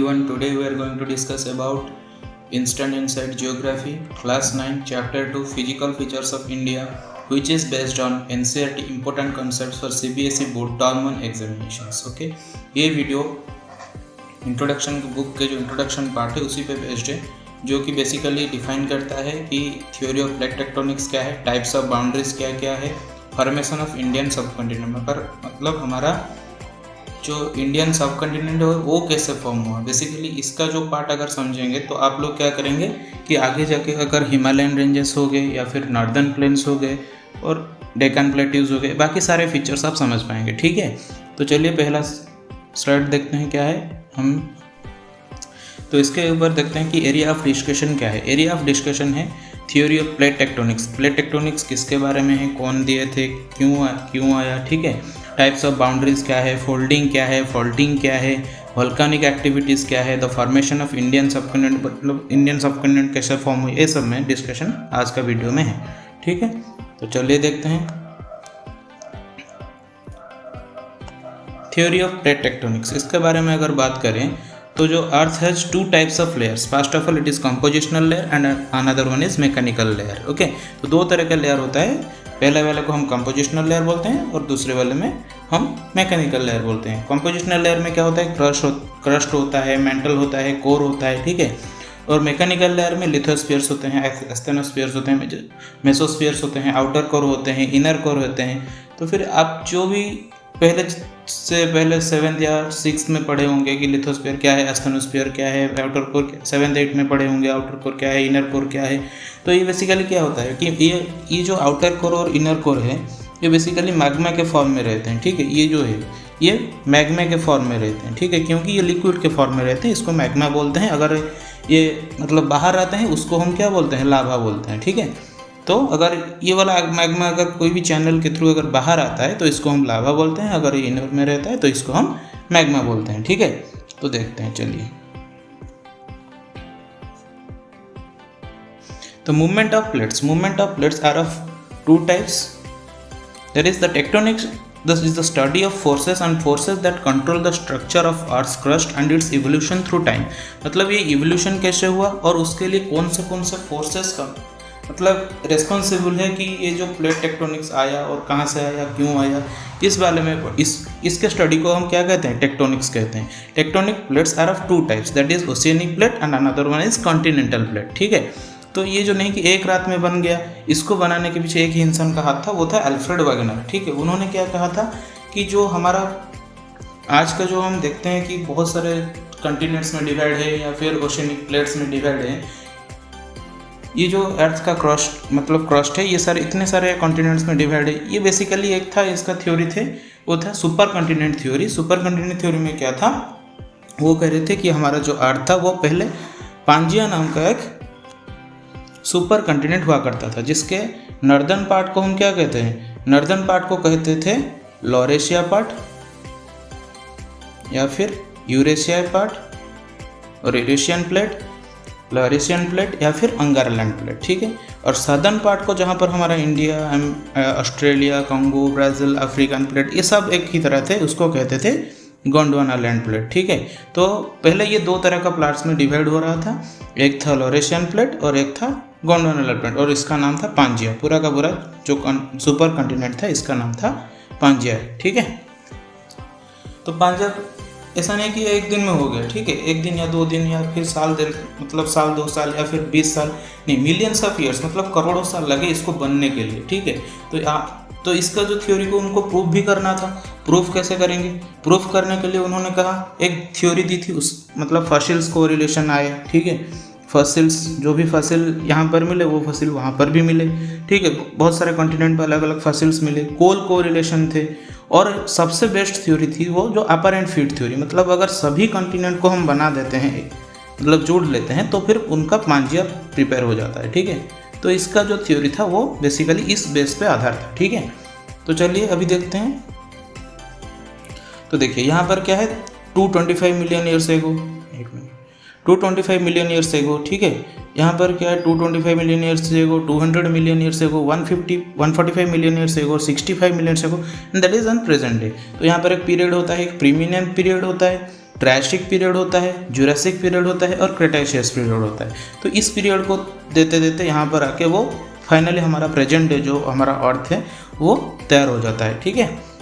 Everyone, today we are going to discuss about Instant Insight Geography, Class 9, Chapter 2, Physical Features of India, which is based on NCERT Important Concepts for CBSE Board Term 1 Examinations. Okay, ये video introduction book के जो introduction part है उसी पे based है, जो कि basically define करता है कि थ्योरी ऑफ प्लेट टेक्टोनिक्स क्या है, टाइप्स ऑफ बाउंड्रीज क्या क्या है, फॉर्मेशन ऑफ इंडियन सब कॉन्टिनेंट पर मतलब हमारा जो इंडियन सब कॉन्टिनेंट है वो कैसे फॉर्म हुआ। बेसिकली इसका जो पार्ट अगर समझेंगे तो आप लोग क्या करेंगे कि आगे जाके अगर हिमालयन रेंजेस हो गए या फिर नॉर्दर्न प्लेन्स हो गए और डेक्कन प्लेट्यूज हो गए, बाकी सारे फीचर्स आप समझ पाएंगे। ठीक है, तो चलिए पहला स्लाइड देखते हैं क्या है। हम तो इसके ऊपर देखते हैं कि एरिया ऑफ डिस्कशन क्या है। एरिया ऑफ डिस्कशन है theory of plate tectonics. Plate tectonics किसके बारे में है, कौन दिए थे, क्यों आया। ठीक है, टाइप्स ऑफ बाउंड्रीज क्या है, फोल्डिंग क्या है, फॉल्टिंग क्या है, वोल्केनिक एक्टिविटीज़ क्या है, the formation of Indian subcontinent मतलब इंडियन सबकॉन्टिनेंट कैसे फॉर्म हुई, ये सब में डिस्कशन आज का वीडियो में है। ठीक है, तो चलिए देखते हैं थ्योरी ऑफ प्लेट टेक्टोनिक्स। इसके बारे में अगर बात करें तो जो earth has two types of layers. First of all it is compositional layer and another one is mechanical layer. Okay, तो दो तरह का लेयर होता है, पहले वाले को हम कंपोजिशनल लेयर बोलते हैं और दूसरे वाले में हम मैकेनिकल लेयर बोलते हैं। कंपोजिशनल लेयर में क्या होता है, क्रस्ट होता है, मेंटल होता है, कोर होता है। ठीक है, और मैकेनिकल लेयर में लिथोस्फीयर्स होते हैं, एस्थेनोस्फीयर्स होते हैं, मेसोस्फीयर्स होते हैं, आउटर कोर होते हैं, इनर कोर होते हैं। तो फिर आप जो भी पहले 7th या 6th में पढ़े होंगे कि लिथोस्फीयर क्या है, एस्थेनोस्फीयर क्या है, आउटर कोर 7th 8th में पढ़े होंगे आउटर कोर क्या है, इनर कोर क्या है। तो ये बेसिकली क्या होता है कि ये जो आउटर कोर और इनर कोर है ये बेसिकली मैग्मा के फॉर्म में रहते हैं। ठीक है, ये जो है ये मैग्मा के फॉर्म में रहते हैं। ठीक है, क्योंकि ये लिक्विड के फॉर्म में रहते हैं, इसको मैग्मा बोलते हैं। अगर ये मतलब बाहर आते हैं उसको हम क्या बोलते हैं, लावा बोलते हैं। ठीक है, तो अगर ये वाला मैग्मा अगर कोई भी चैनल के थ्रू अगर बाहर आता है तो इसको हम लावा बोलते हैं, अगर ये इनर में रहता है तो इसको हम मैग्मा बोलते हैं। ठीक है, तो देखते हैं चलिए। तो movement of plates are of two types. There is the tectonics, this is the study of forces and forces that control the structure of earth's crust and its evolution through time। मतलब ये evolution कैसे हुआ और उसके लिए कौन से forces का मतलब रिस्पॉन्सिबल है कि ये जो प्लेट टेक्टोनिक्स आया और कहाँ से आया, क्यों आया, इस बारे में इसके स्टडी को हम क्या कहते हैं, टेक्टोनिक्स कहते हैं। Tectonic plates are of two types, that is oceanic plate and another one is continental plate. ठीक है, तो ये जो नहीं कि एक रात में बन गया, इसको बनाने के पीछे एक ही इंसान का हाथ था, वो था अल्फ्रेड वैगनर। ठीक है, उन्होंने क्या कहा था कि जो हमारा आज का जो हम देखते हैं कि बहुत सारे कॉन्टिनेंट्स में डिवाइड है या फिर ओशियनिक प्लेट्स में डिवाइड है, ये जो अर्थ का क्रस्ट है, ये सारे इतने सारे कॉन्टिनेंट्स में डिवाइड है। ये बेसिकली एक था, इसका थ्योरी थे वो था super continent theory. Super continent theory में क्या था, वो कह रहे थे कि हमारा जो अर्थ था वो पहले पांजिया नाम का एक सुपर कॉन्टिनेंट हुआ करता था, जिसके नॉर्दर्न पार्ट को हम क्या कहते हैं, नॉर्दर्न पार्ट को कहते थे लॉरेशिया पार्ट या फिर यूरेशिया पार्ट और यूरेशियन प्लेट, लॉरेशियन प्लेट या फिर अंगारालैंड प्लेट। ठीक है, और सदर्न पार्ट को जहाँ पर हमारा India, Australia, Congo, Brazil, African plate, ये सब एक ही तरह थे, उसको कहते थे गोंडवाना लैंड प्लेट। ठीक है, तो पहले ये दो तरह का प्लाट्स में डिवाइड हो रहा था, एक था लॉरेशियन प्लेट और एक था गोंडवाना लैंड प्लेट, और इसका नाम था पांजिया। पूरा का पूरा जो सुपर कॉन्टिनेंट था इसका नाम था पांजिया। ठीक है, तो पांजिया ऐसा नहीं कि एक दिन में हो गया। ठीक है, एक दिन या 2 दिन या फिर साल मतलब साल 2 साल या फिर 20 साल नहीं, मिलियंस ऑफ ईयर्स मतलब करोड़ों साल लगे इसको बनने के लिए। ठीक है, तो इसका जो थ्योरी को उनको प्रूफ भी करना था। प्रूफ कैसे करेंगे, प्रूफ करने के लिए उन्होंने कहा एक थ्योरी दी थी, उस मतलब फसिल्स को रिलेशन आए। ठीक है, फसिल्स जो भी फसिल यहाँ पर मिले वो फसिल वहाँ पर भी मिले। ठीक है, बहुत सारे कॉन्टिनेंट पर अलग अलग फसिल्स मिले, को रिलेशन थे, और सबसे बेस्ट थ्योरी थी वो जो अपर एंड फीट थ्योरी। मतलब अगर सभी कॉन्टिनेंट को हम बना देते हैं, मतलब जोड़ लेते हैं, तो फिर उनका पांजिया प्रिपेयर हो जाता है। ठीक है, तो इसका जो थ्योरी था वो बेसिकली इस बेस पे आधार था। ठीक है, तो चलिए अभी देखते हैं। तो देखिए यहाँ पर क्या है, 225 million years ago, 225 million years ago. ठीक है, यहाँ पर क्या है, 225 million years ago, 200 million years ago, 145 million years ago, 65 million एगो, that is on present day. तो यहाँ पर एक पीरियड होता है, एक प्रीमिनियम पीरियड होता है, ट्रायसिक पीरियड होता है, जुरासिक पीरियड होता है और क्रेटाशियस पीरियड होता है। तो इस पीरियड को देते देते यहाँ पर आके वो फाइनली हमारा प्रेजेंट डे जो हमारा अर्थ है वो तैयार हो जाता है। ठीक है,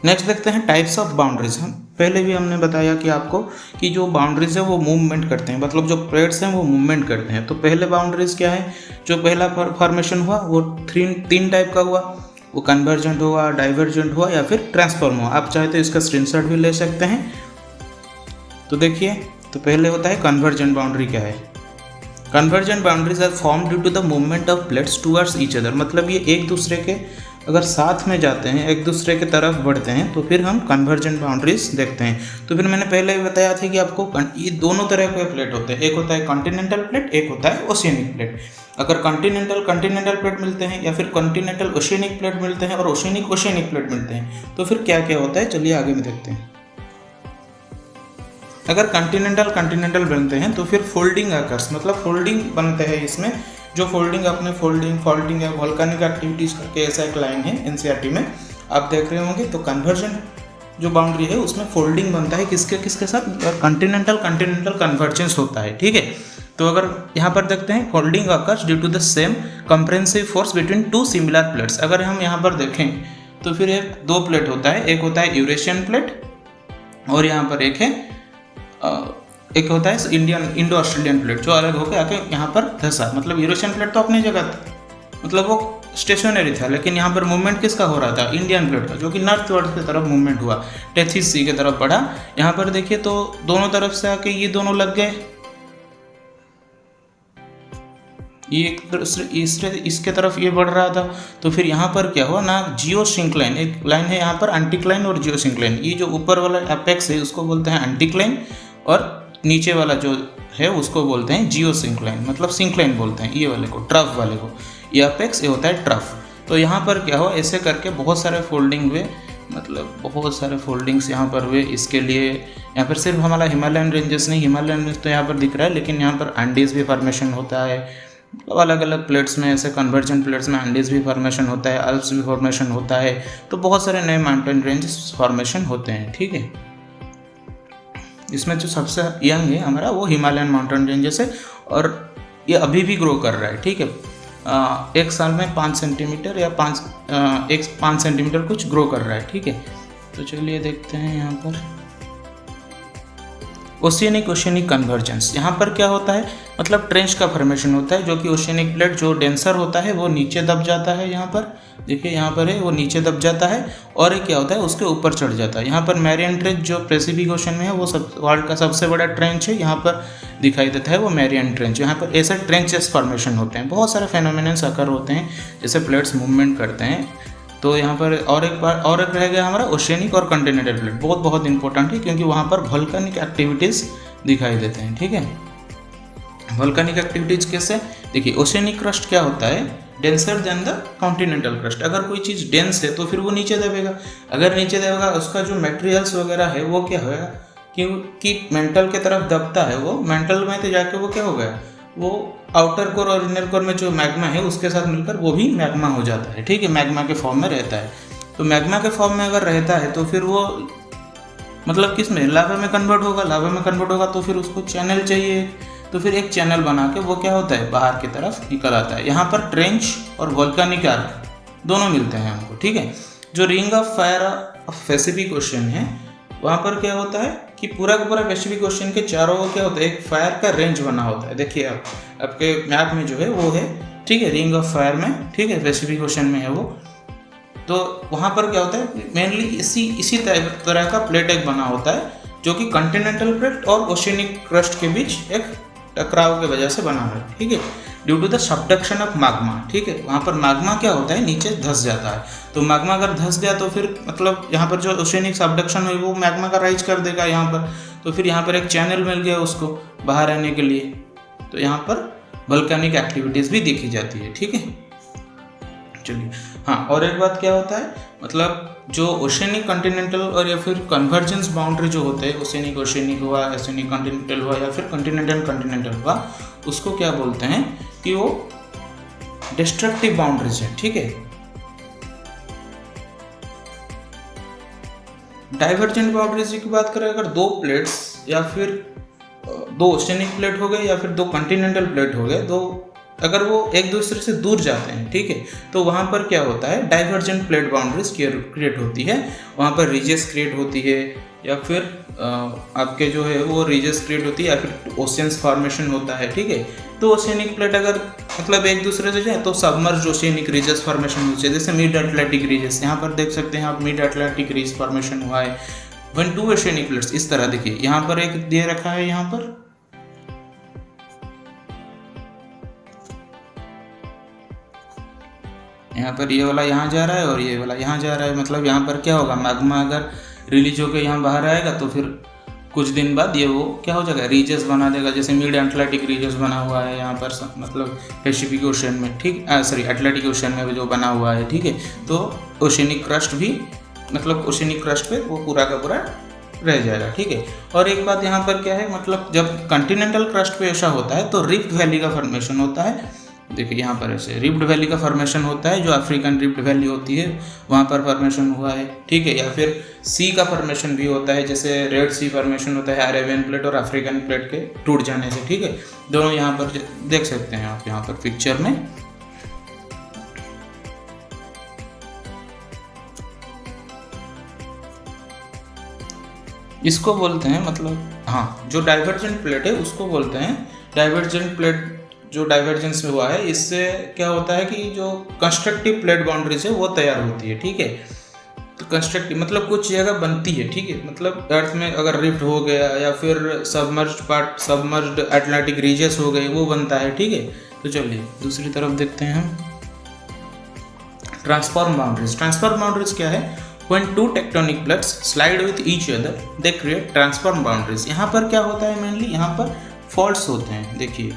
नेक्स्ट देखते हैं टाइप्स ऑफ बाउंड्रीज। हम पहले भी हमने बताया कि आपको कि जो बाउंड्रीज है वो मूवमेंट करते हैं, मतलब जो प्लेट्स हैं वो मूवमेंट करते हैं। तो पहले बाउंड्रीज क्या है, जो पहला फॉर्मेशन हुआ वो तीन टाइप का हुआ, वो कन्वर्जेंट हुआ, डाइवर्जेंट हुआ या फिर ट्रांसफॉर्म हुआ। आप चाहे तो इसका स्क्रीनशॉट भी ले सकते हैं। तो देखिए, तो पहले होता है कन्वर्जेंट बाउंड्री। क्या है convergent boundaries are form due to the movement of plates towards each other, मतलब ये एक दूसरे के अगर साथ में जाते हैं, एक दूसरे की तरफ बढ़ते हैं, तो फिर हम कन्वर्जेंट बाउंड्रीज देखते हैं। तो फिर मैंने पहले भी बताया था कि आपको ये दोनों तरह के प्लेट होते हैं, एक होता है कॉन्टिनेंटल प्लेट, एक होता है ओशियनिक प्लेट। अगर कॉन्टिनेंटल प्लेट मिलते हैं या फिर कॉन्टिनेंटल ओशियनिक प्लेट मिलते हैं और ओशियनिक प्लेट मिलते हैं, तो फिर क्या क्या होता है, चलिए आगे में देखते हैं। अगर कॉन्टिनेंटल बनते हैं तो फिर फोल्डिंग आकर्स, मतलब फोल्डिंग बनते हैं। इसमें जो फोल्डिंग अपने फॉल्टिंग या वोल्केनिक एक्टिविटीज़ करके ऐसा एक लाइन है एनसीईआरटी में आप देख रहे होंगे। तो कन्वर्जेंट जो बाउंड्री है उसमें फोल्डिंग बनता है किसके साथ, कॉन्टिनेंटल कन्वर्जेंस होता है। ठीक है, तो अगर यहाँ पर देखते हैं folding occurs due to the same compressive force between two similar plates. अगर हम यहाँ पर देखें तो फिर दो प्लेट होता है, एक होता है यूरेशियन प्लेट और यहाँ पर एक होता है इंडो ऑस्ट्रेलियन प्लेट, जो अलग होकर आके यहाँ पर धंसा। मतलब यूरेशियन प्लेट तो अपनी जगह था, मतलब वो स्टेशनरी था, लेकिन यहाँ पर मूवमेंट किसका हो रहा था, इंडियन प्लेट का, जो कि नॉर्थ वर्ड की तरफ मूवमेंट हुआ, टेथिस सी की तरफ बढ़ा। यहाँ पर देखिए तो दोनों तरफ से आके ये दोनों लग गए, ये इसके तरफ ये बढ़ रहा था। तो फिर यहाँ पर क्या हुआ ना, जियो सिंक्लाइन एक लाइन है यहाँ पर, एंटीक्लाइन और जियो सिंक्लाइन। ये जो ऊपर वाला एपेक्स है उसको बोलते हैं एंटीक्लाइन और नीचे वाला जो है उसको बोलते हैं जियो सिंक्लाइन, मतलब सिंक्लाइन बोलते हैं ये वाले को, ट्रफ वाले को। ये एपेक्स ये होता है ट्रफ। तो यहाँ पर क्या हुआ, ऐसे करके बहुत सारे फोल्डिंग हुए, मतलब बहुत सारे फोल्डिंग्स यहाँ पर हुए। इसके लिए यहाँ पर सिर्फ हमारा हिमालयन रेंजेस नहीं, हिमालयन रेंज तो यहाँ पर दिख रहा है, लेकिन यहाँ पर एंडीज भी फॉर्मेशन होता है। मतलब अलग अलग प्लेट्स में, ऐसे कन्वर्जेंट प्लेट्स में एंडीज भी फॉर्मेशन होता है, अल्प्स भी फॉर्मेशन होता है। तो बहुत सारे नए माउंटेन रेंजेस फॉर्मेशन होते हैं। ठीक है, इसमें जो सबसे यंग है हमारा वो हिमालयन माउंटेन रेंजेस है और ये अभी भी ग्रो कर रहा है। ठीक है, एक साल में 5 सेंटीमीटर या 5 सेंटीमीटर कुछ ग्रो कर रहा है। ठीक है, तो चलिए देखते हैं यहाँ पर ओशियनिक कन्वर्जेंस। यहाँ पर क्या होता है, मतलब ट्रेंच का फॉर्मेशन होता है, जो कि ओशियनिक प्लेट जो डेंसर होता है वो नीचे दब जाता है। यहाँ पर देखिए, यहाँ पर है वो नीचे दब जाता है और क्या होता है उसके ऊपर चढ़ जाता है। यहाँ पर मैरियन ट्रेंच जो पैसिफिक ओशन में है वो वर्ल्ड का सबसे बड़ा ट्रेंच है, यहाँ पर दिखाई देता है वो मैरियन ट्रेंच। यहाँ पर ऐसे ट्रेंचेस फॉर्मेशन होते हैं, बहुत सारे फेनोमेनन्स अकर होते हैं जैसे प्लेट्स मूवमेंट करते हैं। तो यहाँ पर और एक रह गया हमारा ओशियनिक और कॉन्टिनेंटल प्लेट, बहुत इंपॉर्टेंट है क्योंकि वहाँ पर वोल्केनिक एक्टिविटीज़ दिखाई देते हैं। ठीक है, वोल्केनिक एक्टिविटीज़ कैसे, देखिए ओशियनिक क्रस्ट क्या होता है, denser then the continental crust. अगर कोई चीज़ डेंस है तो फिर वो नीचे दबेगा, अगर नीचे दबेगा उसका जो मटेरियल्स वगैरह है वो क्या होगा कि मेंटल की तरफ दबता है, वो मेंटल में तो जाके वो क्या हो गया, वो आउटर कोर और इनर कोर में जो मैग्मा है उसके साथ मिलकर वो भी मैग्मा हो जाता है। ठीक है, मैग्मा के फॉर्म में रहता है। तो मैग्मा के फॉर्म में अगर रहता है तो फिर वो मतलब किस में, लावा में कन्वर्ट होगा। लावा में कन्वर्ट होगा तो फिर उसको चैनल चाहिए, तो फिर एक चैनल बना के वो क्या होता है, बाहर की तरफ निकल आता है। यहाँ पर ट्रेंच और वोल्केनिक आर्क दोनों मिलते हैं हमको। ठीक है, जो ring of fire of Pacific ocean है वहाँ पर क्या होता है कि पूरा का पूरा पैसिफिक ओशन के चारों ओर क्या होता है, एक फायर का रेंज बना होता है। देखिए आप आपके मैप में जो है वो है, ठीक है, रिंग ऑफ फायर में, ठीक है, पैसिफिक ओशन में है वो। तो वहाँ पर क्या होता है, मेनली इसी तरह का प्लेट एक बना होता है जो कि कॉन्टिनेंटल प्लेट और ओशियनिक क्रस्ट के बीच एक टकराव की वजह से बना है। ठीक है, due to the subduction of magma. ठीक है, वहाँ पर मैग्मा क्या होता है, नीचे धंस जाता है। तो मैग्मा अगर धंस गया तो फिर मतलब यहाँ पर जो ओशियनिक सबडक्शन हुई वो मैग्मा का राइज कर देगा यहाँ पर। तो फिर यहाँ पर एक चैनल मिल गया उसको बाहर आने के लिए। तो यहाँ पर वोल्केनिक एक्टिविटीज़ भी देखी जाती है। ठीक है, चलिए हाँ, और एक बात क्या होता है, मतलब जो ओशियनिक कॉन्टिनेंटल और या फिर कन्वर्जेंस बाउंड्री जो होते हैं, ओशियनिक हुआ, ओशियनिक कॉन्टिनेंटल हुआ या फिर कॉन्टिनेंटल हुआ, उसको क्या बोलते हैं कि वो डिस्ट्रक्टिव बाउंड्रीज है। ठीक है, डाइवर्जेंट बाउंड्रीज की बात करें, अगर दो प्लेट्स या फिर दो ओशियनिक प्लेट हो गए या फिर दो कॉन्टिनेंटल प्लेट हो गए, दो अगर वो एक दूसरे से दूर जाते हैं, ठीक है, तो वहाँ पर क्या होता है, डाइवर्जेंट प्लेट बाउंड्रीज क्रिएट होती है, वहाँ पर रीजेस क्रिएट होती है, या फिर आपके जो है वो रीजेस क्रिएट होती है, या फिर ओशियंस फॉर्मेशन होता है, ठीक है। तो ओशियनिक प्लेट अगर मतलब एक दूसरे से जाए तो सबमर्ज ओशियनिक रीजेस फॉर्मेशन होती है, जैसे मिड अटलांटिक रीजेस, यहाँ पर देख सकते हैं आप मिड अटलांटिक रीज फॉर्मेशन हुआ है व्हेन टू ओशियनिक प्लेट्स। इस तरह देखिए, यहाँ पर एक दे रखा है, यहाँ पर ये वाला यहाँ जा रहा है और ये वाला यहाँ जा रहा है, मतलब यहाँ पर क्या होगा, मैग्मा अगर रिलीज होकर यहाँ बाहर आएगा तो फिर कुछ दिन बाद ये वो क्या हो जाएगा, रीजेस बना देगा, जैसे मिड अटलांटिक रीजेस बना हुआ है यहाँ पर मतलब पैसिफिक ओशन में, ठीक, सॉरी अटलांटिक ओशन में जो बना हुआ है, ठीक है। तो ओशियनिक क्रस्ट भी मतलब ओशियनिक क्रस्ट पे वो पूरा का पूरा रह जाएगा, ठीक है। और एक बात यहाँ पर क्या है, मतलब जब कॉन्टिनेंटल क्रस्ट पे ऐसा होता है तो रिफ्ट वैली का फॉर्मेशन होता है। देखिए यहाँ पर ऐसे रिफ्ट वैली का फॉर्मेशन होता है, जो अफ्रीकन रिफ्ट वैली होती है वहाँ पर फॉर्मेशन हुआ है, ठीक है। या फिर सी का फॉर्मेशन भी होता है, जैसे रेड सी फॉर्मेशन होता है अरेबियन प्लेट और अफ्रीकन प्लेट के टूट जाने से, ठीक है। दोनों यहाँ पर देख सकते हैं आप यहाँ पर पिक्चर में। इसको बोलते हैं मतलब, हाँ, जो डाइवर्जेंट प्लेट है उसको बोलते हैं डाइवर्जेंट प्लेट। जो डाइवर्जेंस में हुआ है इससे क्या होता है कि जो कंस्ट्रक्टिव प्लेट बाउंड्रीज है वो तैयार होती है, ठीक है। तो कंस्ट्रक्टिव मतलब कुछ जगह बनती है, ठीक है, मतलब अर्थ में अगर रिफ्ट हो गया या फिर सबमर्ज्ड अटलांटिक रीजेस हो गए, वो बनता है, ठीक है। तो चलिए दूसरी तरफ देखते हैं हम। ट्रांसफॉर्म बाउंड्रीज क्या है, when two tectonic plates slide with each other they create transform boundaries। यहाँ पर क्या होता है, मेनली यहाँ पर फॉल्ट्स होते हैं। देखिए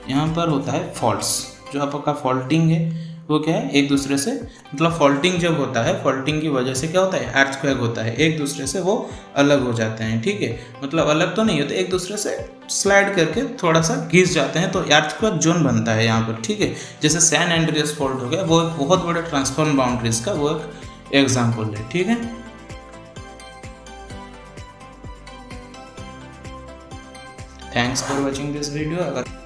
यहाँ पर होता है फॉल्ट्स, जो आपका फॉल्टिंग है वो क्या है, एक दूसरे से मतलब फॉल्टिंग जब होता है, फॉल्टिंग की वजह से क्या होता है, अर्थक्वेक होता है, एक दूसरे से वो अलग हो जाते हैं, ठीक है। मतलब अलग तो नहीं होते, एक दूसरे से स्लाइड करके थोड़ा सा घिस जाते हैं, तो अर्थक्वेक जोन बनता है यहाँ पर, ठीक है। जैसे सैन एंड्रियास फॉल्ट हो गया, वो एक बहुत बड़े ट्रांसफॉर्म बाउंड्रीज का वो एक एग्जाम्पल है, ठीक है। Thanks for watching this video. अगर